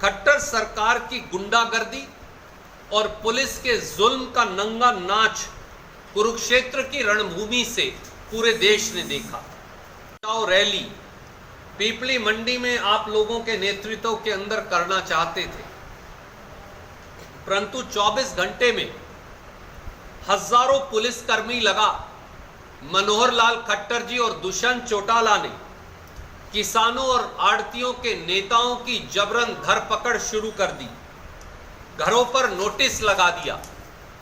खट्टर सरकार की गुंडागर्दी और पुलिस के जुल्म का नंगा नाच कुरुक्षेत्र की रणभूमि से पूरे देश ने देखा। रैली पीपली मंडी में आप लोगों के नेतृत्व के अंदर करना चाहते थे, परंतु 24 घंटे में हजारों पुलिसकर्मी लगा मनोहर लाल खट्टर जी और दुष्यंत चौटाला ने किसानों और आड़तियों के नेताओं की जबरन धरपकड़ शुरू कर दी, घरों पर नोटिस लगा दिया।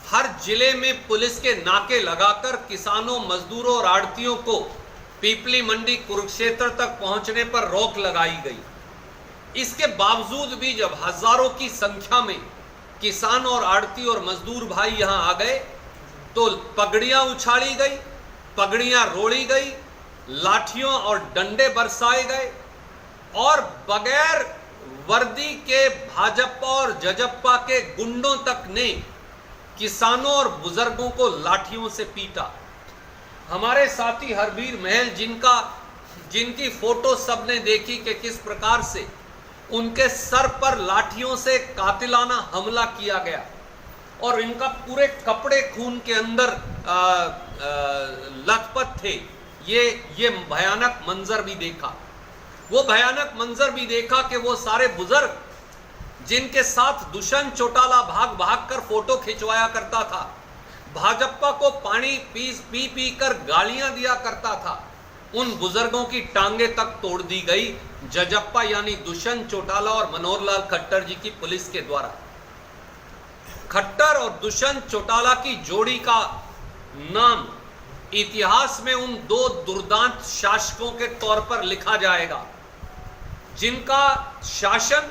हर जिले में पुलिस के नाके लगाकर किसानों, मजदूरों और आड़तियों को पीपली मंडी कुरुक्षेत्र तक पहुंचने पर रोक लगाई गई। इसके बावजूद भी जब हजारों की संख्या में किसान और आड़ती और मजदूर भाई यहां आ गए तो पगड़ियां उछाली गई, पगड़ियां रोड़ी गई, लाठियों और डंडे बरसाए गए और बगैर वर्दी के भाजपा और जजप्पा के गुंडों तक ने किसानों और बुजुर्गों को लाठियों से पीटा। हमारे साथी हरवीर महल जिनकी फोटो सबने देखी कि किस प्रकार से उनके सर पर लाठियों से कातिलाना हमला किया गया और इनका पूरे कपड़े खून के अंदर लथपथ थे। ये भयानक मंजर भी देखा। वो भयानक मंजर भी देखा कि वो सारे बुजुर्ग जिनके साथ दुष्यंत चौटाला भाग भाग कर फोटो खिंचवाया करता था, भाजपा को पानी पी कर गालियां दिया करता था, उन बुजुर्गों की टांगे तक तोड़ दी गई जजप्पा यानी दुष्यंत चौटाला और मनोहर लाल खट्टर जी की पुलिस के द्वारा। खट्टर और दुष्यंत चौटाला की जोड़ी का नाम इतिहास में उन दो दुर्दांत शासकों के तौर पर लिखा जाएगा जिनका शासन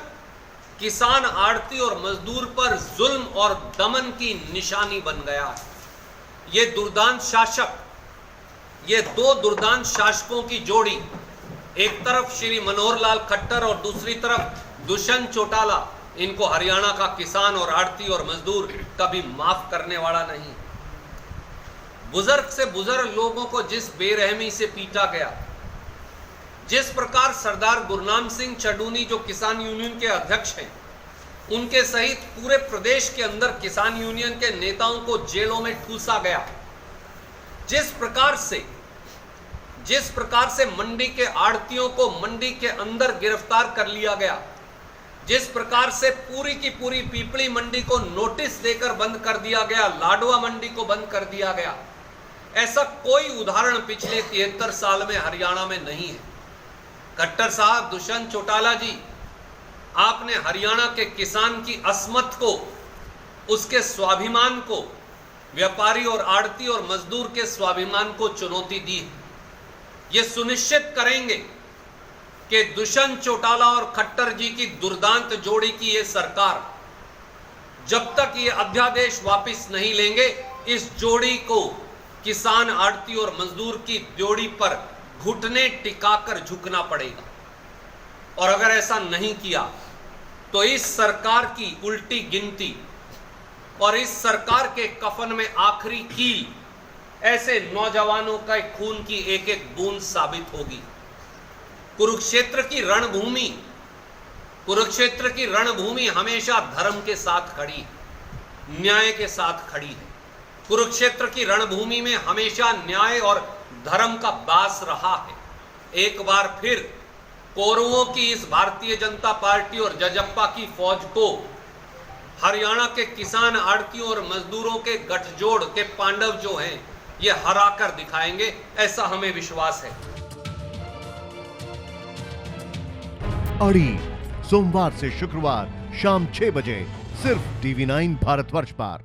किसान, आड़ती और मजदूर पर जुल्म और दमन की निशानी बन गया है। ये दुर्दांत शासक, ये दो दुर्दांत शासकों की जोड़ी, एक तरफ श्री मनोहर लाल खट्टर और दूसरी तरफ दुष्यंत चौटाला, इनको हरियाणा का किसान और आड़ती और मजदूर कभी माफ करने वाला नहीं। बुजुर्ग से बुजुर्ग लोगों को जिस बेरहमी से पीटा गया, जिस प्रकार सरदार गुरनाम सिंह चडूनी जो किसान यूनियन के अध्यक्ष हैं, उनके सहित पूरे प्रदेश के अंदर किसान यूनियन के नेताओं को जेलों में ठूसा गया, जिस प्रकार से मंडी के आड़तियों को मंडी के अंदर गिरफ्तार कर लिया गया, जिस प्रकार से पूरी की पूरी पीपली मंडी को नोटिस देकर बंद कर दिया गया, लाडवा मंडी को बंद कर दिया गया, ऐसा कोई उदाहरण पिछले 73 साल में हरियाणा में नहीं है। खट्टर साहब, दुष्यंत चौटाला जी, आपने हरियाणा के किसान की अस्मत को, उसके स्वाभिमान को, व्यापारी और आड़ती और मजदूर के स्वाभिमान को चुनौती दी है। ये सुनिश्चित करेंगे कि दुष्यंत चौटाला और खट्टर जी की दुर्दांत जोड़ी की ये सरकार जब तक ये अध्यादेश वापस नहीं लेंगे, इस जोड़ी को किसान, आड़ती और मजदूर की जोड़ी पर घुटने टिकाकर झुकना पड़ेगा। और अगर ऐसा नहीं किया तो इस सरकार की उल्टी गिनती और इस सरकार के कफन में आखिरी कील ऐसे नौजवानों का खून की एक एक बूंद साबित होगी। कुरुक्षेत्र की रणभूमि हमेशा धर्म के साथ खड़ी है, न्याय के साथ खड़ी है। कुरुक्षेत्र की रणभूमि में हमेशा न्याय और धर्म का बास रहा है। एक बार फिर कौरवों की इस भारतीय जनता पार्टी और जजप्पा की फौज को हरियाणा के किसान, आड़तियों और मजदूरों के गठजोड़ के पांडव जो हैं, ये हराकर दिखाएंगे, ऐसा हमें विश्वास है। अड़ी सोमवार से शुक्रवार शाम 6 बजे सिर्फ TV9 भारतवर्ष पर।